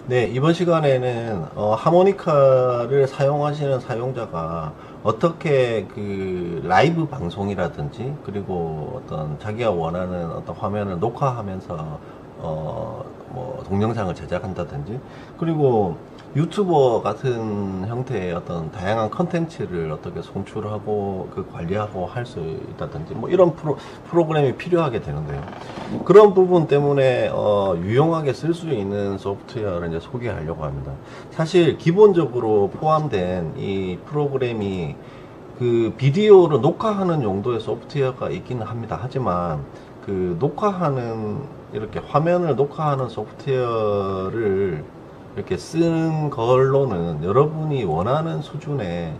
네, 이번 시간에는 하모니카를 사용하시는 사용자가 어떻게 그 라이브 방송이라든지 그리고 어떤 자기가 원하는 어떤 화면을 녹화하면서 뭐 동영상을 제작한다든지 그리고 유튜버 같은 형태의 어떤 다양한 컨텐츠를 어떻게 송출하고 그 관리하고 할 수 있다든지 뭐 이런 프로그램이 필요하게 되는데요. 그런 부분 때문에 유용하게 쓸 수 있는 소프트웨어를 이제 소개하려고 합니다. 사실 기본적으로 포함된 이 프로그램이 그 비디오를 녹화하는 용도의 소프트웨어가 있기는 합니다. 하지만 그 녹화하는 이렇게 화면을 녹화하는 소프트웨어를 이렇게 쓰는 걸로는 여러분이 원하는 수준의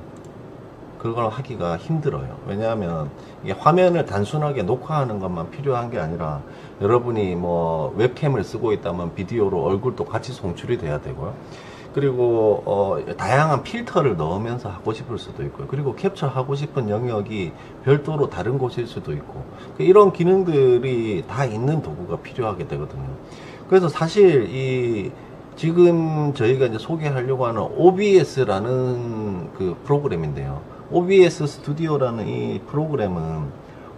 그걸 하기가 힘들어요. 왜냐하면 이게 화면을 단순하게 녹화하는 것만 필요한 게 아니라 여러분이 뭐 웹캠을 쓰고 있다면 비디오로 얼굴도 같이 송출이 돼야 되고요. 그리고 다양한 필터를 넣으면서 하고 싶을 수도 있고요. 그리고 캡처하고 싶은 영역이 별도로 다른 곳일 수도 있고 이런 기능들이 다 있는 도구가 필요하게 되거든요. 그래서 사실 이 지금 저희가 이제 소개하려고 하는 OBS라는 그 프로그램인데요. OBS 스튜디오라는 이 프로그램은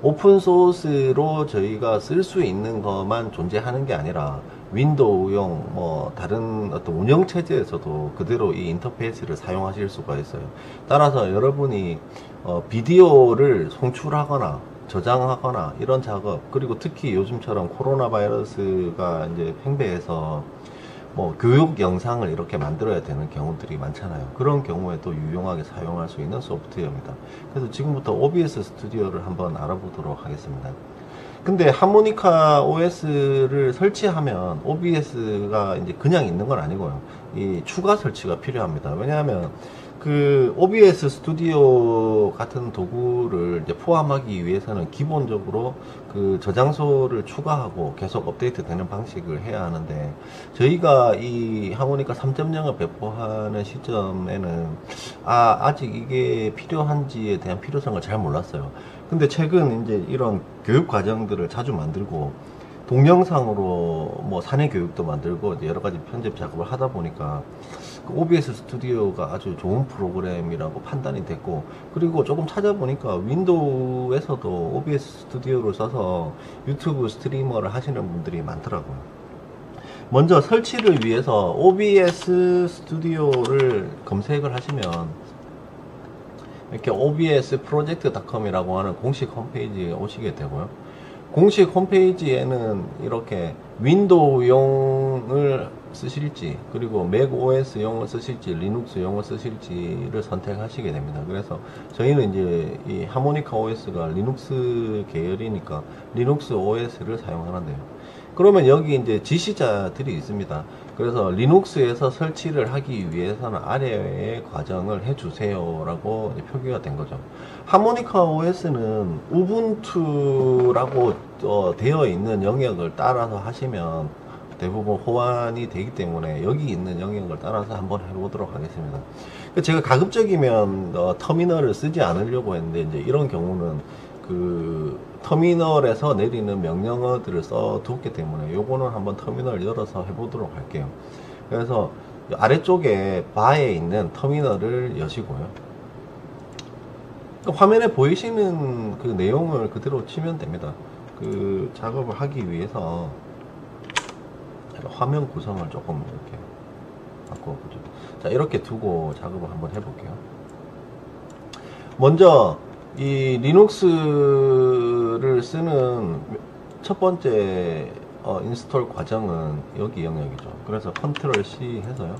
오픈소스로 저희가 쓸 수 있는 것만 존재하는 게 아니라 윈도우용 뭐 다른 어떤 운영체제에서도 그대로 이 인터페이스를 사용하실 수가 있어요. 따라서 여러분이 비디오를 송출하거나 저장하거나 이런 작업, 그리고 특히 요즘처럼 코로나 바이러스가 이제 팽배해서 뭐 교육 영상을 이렇게 만들어야 되는 경우들이 많잖아요. 그런 경우에도 유용하게 사용할 수 있는 소프트웨어입니다. 그래서 지금부터 OBS 스튜디오를 한번 알아보도록 하겠습니다. 근데 하모니카 OS를 설치하면 OBS가 이제 그냥 있는 건 아니고요. 이 추가 설치가 필요합니다. 왜냐하면 그 OBS 스튜디오 같은 도구를 이제 포함하기 위해서는 기본적으로 그 저장소를 추가하고 계속 업데이트 되는 방식을 해야 하는데, 저희가 이 하모니카 3.0을 배포하는 시점에는 아직 이게 필요한지에 대한 필요성을 잘 몰랐어요. 근데 최근 이제 이런 교육 과정들을 자주 만들고 동영상으로 뭐 사내 교육도 만들고 여러 가지 편집 작업을 하다 보니까 그 OBS 스튜디오가 아주 좋은 프로그램이라고 판단이 됐고, 그리고 조금 찾아보니까 윈도우에서도 OBS 스튜디오를 써서 유튜브 스트리머를 하시는 분들이 많더라고요. 먼저 설치를 위해서 OBS 스튜디오를 검색을 하시면 이렇게 obsproject.com이라고 하는 공식 홈페이지에 오시게 되고요. 공식 홈페이지에는 이렇게 윈도우용을 쓰실지, 그리고 맥OS용을 쓰실지, 리눅스용을 쓰실지를 선택하시게 됩니다. 그래서 저희는 이제 이 하모니카 OS가 리눅스 계열이니까 리눅스 OS를 사용하는데요. 그러면 여기 이제 지시자들이 있습니다. 그래서 리눅스에서 설치를 하기 위해서는 아래의 과정을 해주세요 라고 표기가 된 거죠. 하모니카 OS는 우분투라고 되어 있는 영역을 따라서 하시면 대부분 호환이 되기 때문에 여기 있는 영역을 따라서 한번 해보도록 하겠습니다. 제가 가급적이면 터미널을 쓰지 않으려고 했는데, 이제 이런 경우는 그 터미널에서 내리는 명령어들을 써두었기 때문에 요거는 한번 터미널 열어서 해보도록 할게요. 그래서 아래쪽에 바에 있는 터미널을 여시고요. 화면에 보이시는 그 내용을 그대로 치면 됩니다. 그 작업을 하기 위해서 화면 구성을 조금 이렇게 바꿔보죠. 자, 이렇게 두고 작업을 한번 해볼게요. 먼저 이 리눅스를 쓰는 첫 번째 인스톨 과정은 여기 영역이죠. 그래서 컨트롤 C 해서요.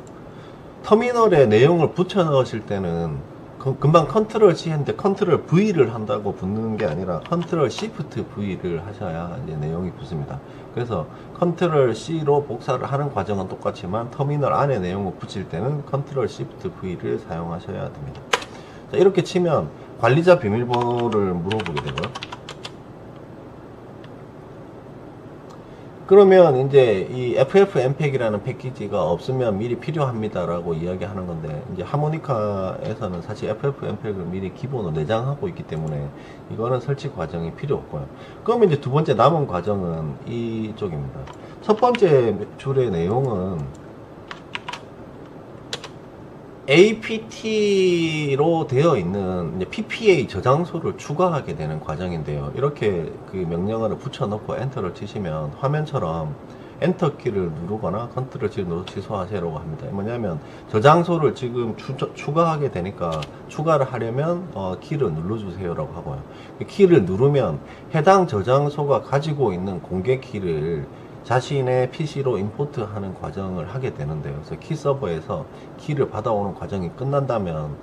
터미널에 내용을 붙여 넣으실 때는 금방 컨트롤 C 했는데 컨트롤 V를 한다고 붙는 게 아니라 컨트롤 Shift V를 하셔야 이제 내용이 붙습니다. 그래서 컨트롤 C로 복사를 하는 과정은 똑같지만 터미널 안에 내용을 붙일 때는 컨트롤 Shift V를 사용하셔야 됩니다. 자, 이렇게 치면 관리자 비밀번호를 물어보게 되고요. 그러면 이제 이 FFmpeg이라는 패키지가 없으면 미리 필요합니다 라고 이야기하는 건데, 이제 하모니카에서는 사실 FFmpeg을 미리 기본으로 내장하고 있기 때문에 이거는 설치 과정이 필요 없고요. 그러면 이제 두 번째 남은 과정은 이쪽입니다. 첫 번째 줄의 내용은 APT로 되어 있는 이제 PPA 저장소를 추가하게 되는 과정인데요. 이렇게 그 명령어를 붙여놓고 엔터를 치시면 화면처럼 엔터 키를 누르거나 컨트롤 G를 눌러서 취소하세요라고 합니다. 뭐냐면 저장소를 지금 추가하게 되니까 추가를 하려면 키를 눌러주세요라고 하고요. 키를 누르면 해당 저장소가 가지고 있는 공개 키를 자신의 PC로 임포트하는 과정을 하게 되는데요. 그래서 키 서버에서 키를 받아오는 과정이 끝난다면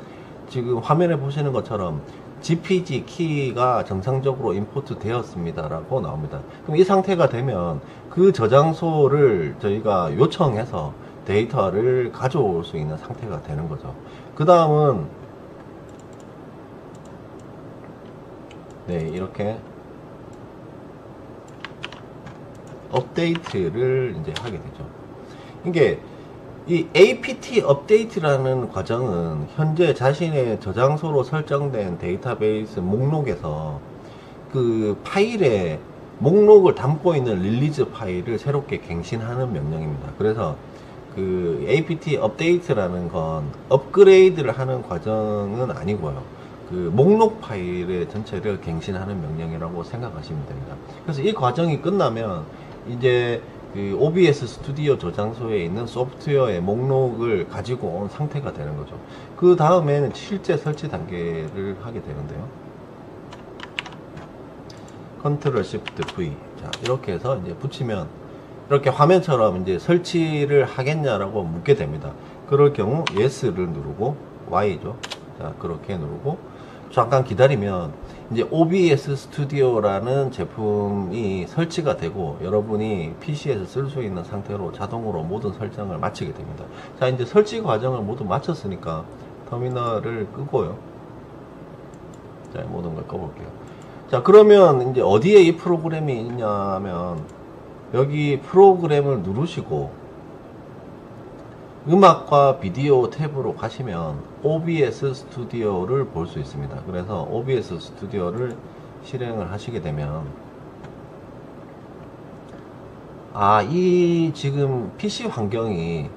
지금 화면에 보시는 것처럼 GPG 키가 정상적으로 임포트 되었습니다 라고 나옵니다. 그럼 이 상태가 되면 그 저장소를 저희가 요청해서 데이터를 가져올 수 있는 상태가 되는 거죠. 그 다음은 네, 이렇게 업데이트를 이제 하게 되죠. 이게 이 apt 업데이트라는 과정은 현재 자신의 저장소로 설정된 데이터베이스 목록에서 그 파일에 목록을 담고 있는 릴리즈 파일을 새롭게 갱신하는 명령입니다. 그래서 그 apt 업데이트라는 건 업그레이드를 하는 과정은 아니고요. 그 목록 파일의 전체를 갱신하는 명령이라고 생각하시면 됩니다. 그래서 이 과정이 끝나면 이제 그 OBS 스튜디오 저장소에 있는 소프트웨어의 목록을 가지고 온 상태가 되는 거죠. 그 다음에는 실제 설치 단계를 하게 되는데요. 컨트롤 시프트 V. 자, 이렇게 해서 이제 붙이면 이렇게 화면처럼 이제 설치를 하겠냐라고 묻게 됩니다. 그럴 경우 yes를 누르고 Y죠. 자, 그렇게 누르고 잠깐 기다리면 이제 OBS 스튜디오라는 제품이 설치가 되고 여러분이 PC에서 쓸 수 있는 상태로 자동으로 모든 설정을 마치게 됩니다. 자, 이제 설치 과정을 모두 마쳤으니까 터미널을 끄고요. 자, 모든 걸 꺼볼게요. 자, 그러면 이제 어디에 이 프로그램이 있냐면 여기 프로그램을 누르시고 음악과 비디오 탭으로 가시면 OBS 스튜디오를 볼 수 있습니다. 그래서 OBS 스튜디오를 실행을 하시게 되면 이 지금 PC 환경이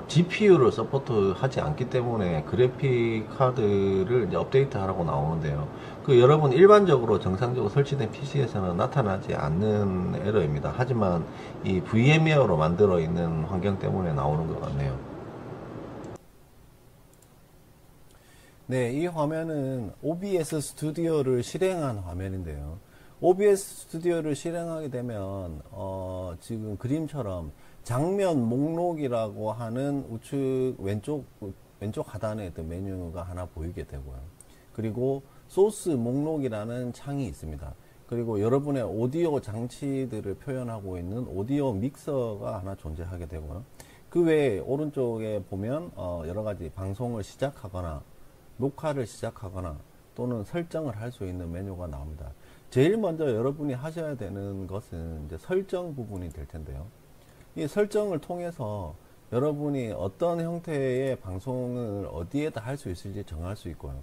GPU를 서포트하지 않기 때문에 그래픽 카드를 이제 업데이트 하라고 나오는데요. 그 여러분 일반적으로 정상적으로 설치된 PC에서는 나타나지 않는 에러입니다. 하지만 이 VMware로 만들어 있는 환경 때문에 나오는 것 같네요. 네, 이 화면은 OBS 스튜디오를 실행한 화면인데요. OBS 스튜디오를 실행하게 되면 지금 그림처럼 장면 목록이라고 하는 우측 왼쪽 하단에 어떤 메뉴가 하나 보이게 되고요. 그리고 소스 목록이라는 창이 있습니다. 그리고 여러분의 오디오 장치들을 표현하고 있는 오디오 믹서가 하나 존재하게 되고요. 그 외에 오른쪽에 보면 여러 가지 방송을 시작하거나 녹화를 시작하거나 또는 설정을 할 수 있는 메뉴가 나옵니다. 제일 먼저 여러분이 하셔야 되는 것은 이제 설정 부분이 될 텐데요. 이 설정을 통해서 여러분이 어떤 형태의 방송을 어디에다 할 수 있을지 정할 수 있고요.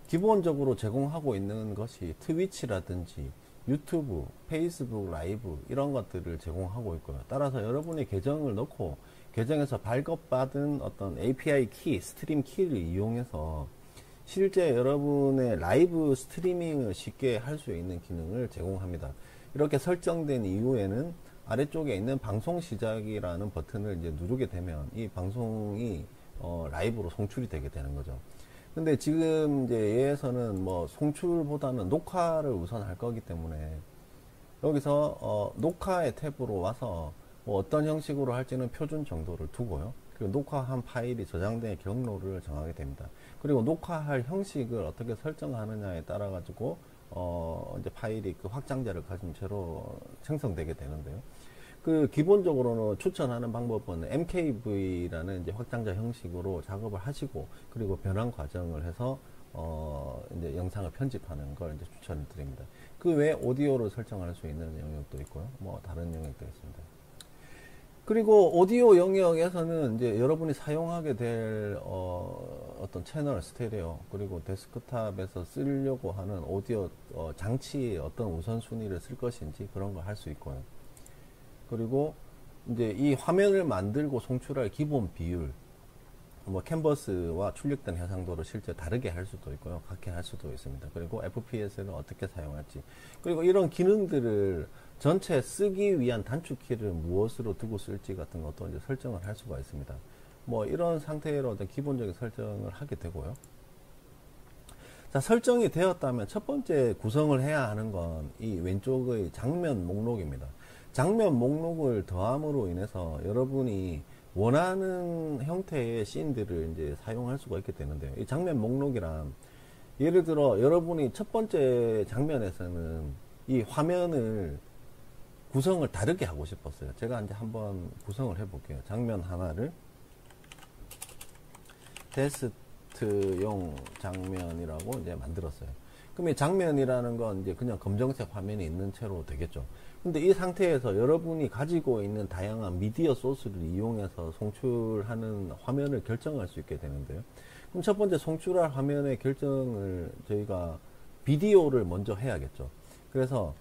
기본적으로 제공하고 있는 것이 트위치라든지 유튜브, 페이스북 라이브 이런 것들을 제공하고 있고요. 따라서 여러분이 계정을 넣고 계정에서 발급받은 어떤 API 키, 스트림 키를 이용해서 실제 여러분의 라이브 스트리밍을 쉽게 할 수 있는 기능을 제공합니다. 이렇게 설정된 이후에는 아래쪽에 있는 방송 시작이라는 버튼을 이제 누르게 되면 이 방송이 라이브로 송출이 되게 되는 거죠. 근데 지금 이제 얘에서는 뭐 송출보다는 녹화를 우선 할 거기 때문에 여기서 녹화의 탭으로 와서 뭐 어떤 형식으로 할지는 표준 정도를 두고요. 그리고 녹화한 파일이 저장된 경로를 정하게 됩니다. 그리고 녹화할 형식을 어떻게 설정하느냐에 따라 가지고 이제 파일이 그 확장자를 가진 채로 생성되게 되는데요. 그 기본적으로는 추천하는 방법은 MKV라는 이제 확장자 형식으로 작업을 하시고 그리고 변환 과정을 해서 이제 영상을 편집하는 걸 이제 추천을 드립니다. 그 외에 오디오를 설정할 수 있는 영역도 있고요. 뭐 다른 영역도 있습니다. 그리고 오디오 영역에서는 이제 여러분이 사용하게 될 어떤 채널, 스테레오, 그리고 데스크탑에서 쓰려고 하는 오디오 장치의 어떤 우선순위를 쓸 것인지 그런 걸 할 수 있고요. 그리고 이제 이 화면을 만들고 송출할 기본 비율, 뭐 캔버스와 출력된 해상도를 실제 다르게 할 수도 있고요. 같게 할 수도 있습니다. 그리고 FPS를 어떻게 사용할지, 그리고 이런 기능들을 전체 쓰기 위한 단축키를 무엇으로 두고 쓸지 같은 것도 이제 설정을 할 수가 있습니다. 뭐 이런 상태로 어떤 기본적인 설정을 하게 되고요. 자, 설정이 되었다면 첫 번째 구성을 해야 하는 건 이 왼쪽의 장면 목록입니다. 장면 목록을 더함으로 인해서 여러분이 원하는 형태의 씬들을 이제 사용할 수가 있게 되는데요. 이 장면 목록이란, 예를 들어 여러분이 첫 번째 장면에서는 이 화면을 구성을 다르게 하고 싶었어요. 제가 이제 한번 구성을 해 볼게요. 장면 하나를 테스트용 장면이라고 이제 만들었어요. 그럼 이 장면이라는 건 이제 그냥 검정색 화면이 있는 채로 되겠죠. 근데 이 상태에서 여러분이 가지고 있는 다양한 미디어 소스를 이용해서 송출하는 화면을 결정할 수 있게 되는데요. 그럼 첫 번째 송출할 화면의 결정을 저희가 비디오를 먼저 해야겠죠. 그래서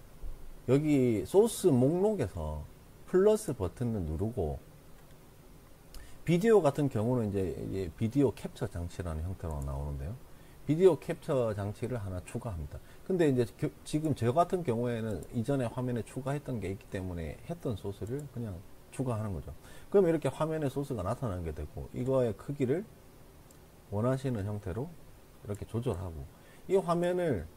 여기 소스 목록에서 플러스 버튼을 누르고, 비디오 같은 경우는 이제 비디오 캡처 장치라는 형태로 나오는데요. 비디오 캡처 장치를 하나 추가합니다. 근데 이제 지금 저 같은 경우에는 이전에 화면에 추가했던 게 있기 때문에 했던 소스를 그냥 추가하는 거죠. 그럼 이렇게 화면에 소스가 나타나게 되고, 이거의 크기를 원하시는 형태로 이렇게 조절하고, 이 화면을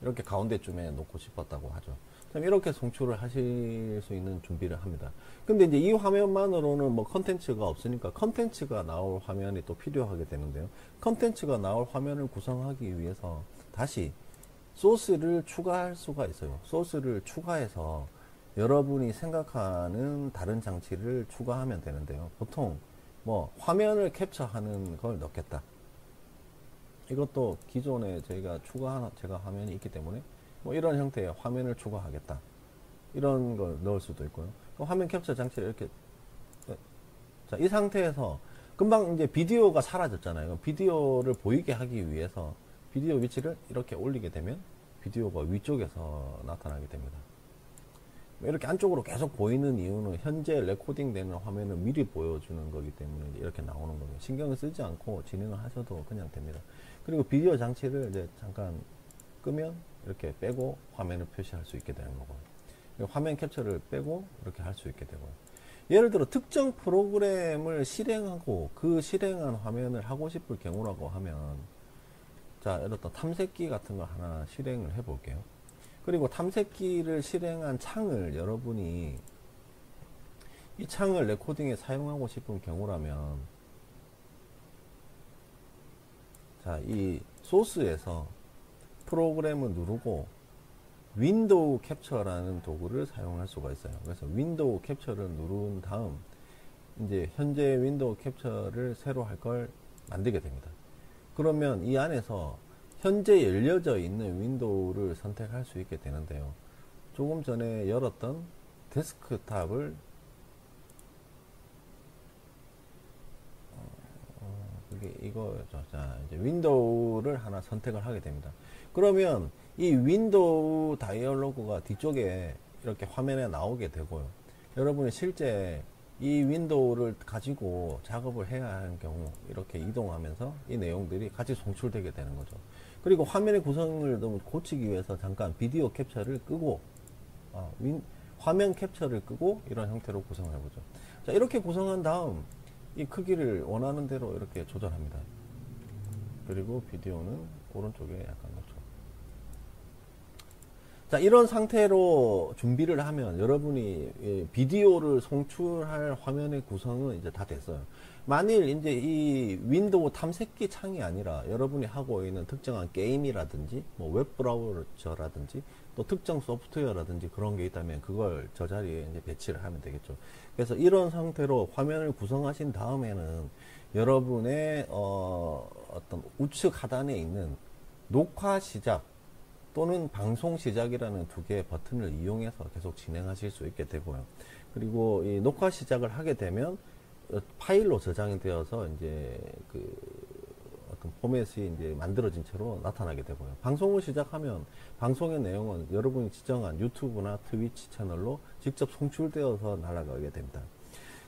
이렇게 가운데쯤에 놓고 싶었다고 하죠. 이렇게 송출을 하실 수 있는 준비를 합니다. 근데 이제 이 화면만으로는 뭐 컨텐츠가 없으니까 컨텐츠가 나올 화면이 또 필요하게 되는데요. 컨텐츠가 나올 화면을 구성하기 위해서 다시 소스를 추가할 수가 있어요. 소스를 추가해서 여러분이 생각하는 다른 장치를 추가하면 되는데요. 보통 뭐 화면을 캡처하는 걸 넣겠다. 이것도 기존에 저희가 제가 화면이 있기 때문에 뭐 이런 형태의 화면을 추가하겠다, 이런 걸 넣을 수도 있고요. 화면 캡처 장치를 이렇게, 자, 이 상태에서 금방 이제 비디오가 사라졌잖아요. 비디오를 보이게 하기 위해서 비디오 위치를 이렇게 올리게 되면 비디오가 위쪽에서 나타나게 됩니다. 이렇게 안쪽으로 계속 보이는 이유는 현재 레코딩 되는 화면을 미리 보여주는 거기 때문에 이렇게 나오는 거예요. 신경을 쓰지 않고 진행을 하셔도 그냥 됩니다. 그리고 비디오 장치를 이제 잠깐 끄면 이렇게 빼고 화면을 표시할 수 있게 되는 거고요. 화면 캡처를 빼고 이렇게 할 수 있게 되고요. 예를 들어 특정 프로그램을 실행하고 그 실행한 화면을 하고 싶을 경우라고 하면, 자, 이런 탐색기 같은 거 하나 실행을 해 볼게요. 그리고 탐색기를 실행한 창을 여러분이 이 창을 레코딩에 사용하고 싶은 경우라면, 자, 이 소스에서 프로그램을 누르고 윈도우 캡처라는 도구를 사용할 수가 있어요. 그래서 윈도우 캡처를 누른 다음 이제 현재 윈도우 캡처를 새로 할 걸 만들게 됩니다. 그러면 이 안에서 현재 열려져 있는 윈도우를 선택할 수 있게 되는데요. 조금 전에 열었던 데스크탑을 이거죠. 자, 이제 윈도우를 하나 선택을 하게 됩니다. 그러면 이 윈도우 다이얼로그가 뒤쪽에 이렇게 화면에 나오게 되고요. 여러분이 실제 이 윈도우를 가지고 작업을 해야 하는 경우 이렇게 이동하면서 이 내용들이 같이 송출되게 되는 거죠. 그리고 화면의 구성을 너무 고치기 위해서 잠깐 비디오 캡처를 끄고 화면 캡처를 끄고 이런 형태로 구성을 해보죠. 자, 이렇게 구성한 다음 이 크기를 원하는 대로 이렇게 조절합니다. 그리고 비디오는 오른쪽에 약간 놓죠. 자, 이런 상태로 준비를 하면 여러분이 비디오를 송출할 화면의 구성은 이제 다 됐어요. 만일 이제 이 윈도우 탐색기 창이 아니라 여러분이 하고 있는 특정한 게임이라든지 뭐 웹브라우저라든지 또 특정 소프트웨어라든지 그런 게 있다면 그걸 저 자리에 이제 배치를 하면 되겠죠. 그래서 이런 상태로 화면을 구성하신 다음에는 여러분의 어떤 우측 하단에 있는 녹화 시작 또는 방송 시작이라는 두 개의 버튼을 이용해서 계속 진행하실 수 있게 되고요. 그리고 이 녹화 시작을 하게 되면 파일로 저장이 되어서 이제 그 어떤 포맷이 이제 만들어진 채로 나타나게 되고요. 방송을 시작하면 방송의 내용은 여러분이 지정한 유튜브나 트위치 채널로 직접 송출되어서 날아가게 됩니다.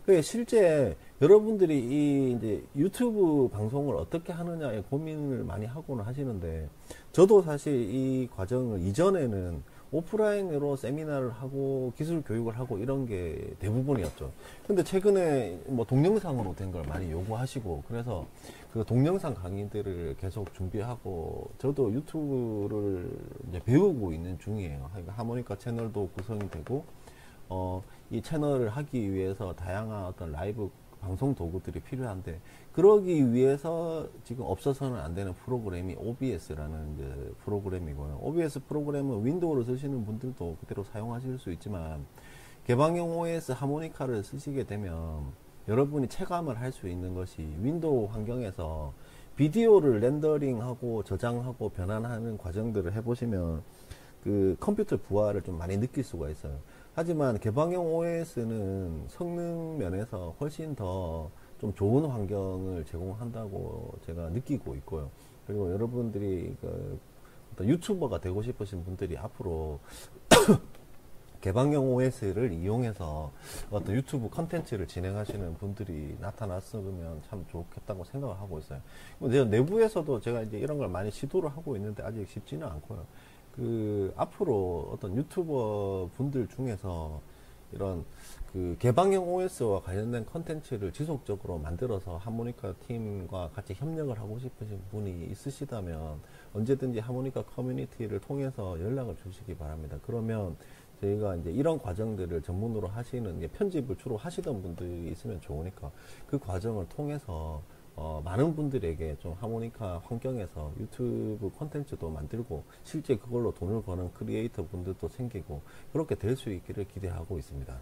그 실제 여러분들이 이 이제 유튜브 방송을 어떻게 하느냐에 고민을 많이 하고는 하시는데, 저도 사실 이 과정을 이전에는 오프라인으로 세미나를 하고 기술 교육을 하고 이런 게 대부분이었죠. 근데 최근에 뭐 동영상으로 된 걸 많이 요구하시고, 그래서 그 동영상 강의들을 계속 준비하고, 저도 유튜브를 이제 배우고 있는 중이에요. 그러니까 하모니카 채널도 구성이 되고, 이 채널을 하기 위해서 다양한 어떤 라이브 방송 도구들이 필요한데, 그러기 위해서 지금 없어서는 안 되는 프로그램이 OBS라는 이제 프로그램이고요. OBS 프로그램은 윈도우를 쓰시는 분들도 그대로 사용하실 수 있지만, 개방형 OS 하모니카를 쓰시게 되면 여러분이 체감을 할 수 있는 것이, 윈도우 환경에서 비디오를 렌더링하고 저장하고 변환하는 과정들을 해보시면 그 컴퓨터 부하를 좀 많이 느낄 수가 있어요. 하지만 개방형 OS는 성능 면에서 훨씬 더 좀 좋은 환경을 제공한다고 제가 느끼고 있고요. 그리고 여러분들이 그 어떤 유튜버가 되고 싶으신 분들이 앞으로 개방형 OS를 이용해서 어떤 유튜브 컨텐츠를 진행하시는 분들이 나타났으면 참 좋겠다고 생각을 하고 있어요. 제가 내부에서도 제가 이제 이런 걸 많이 시도를 하고 있는데 아직 쉽지는 않고요. 그 앞으로 어떤 유튜버 분들 중에서 이런 그 개방형 OS와 관련된 컨텐츠를 지속적으로 만들어서 하모니카 팀과 같이 협력을 하고 싶으신 분이 있으시다면 언제든지 하모니카 커뮤니티를 통해서 연락을 주시기 바랍니다. 그러면 저희가 이제 이런 과정들을 전문으로 하시는, 편집을 주로 하시던 분들이 있으면 좋으니까 그 과정을 통해서 많은 분들에게 좀 하모니카 환경에서 유튜브 콘텐츠도 만들고 실제 그걸로 돈을 버는 크리에이터 분들도 생기고 그렇게 될 수 있기를 기대하고 있습니다.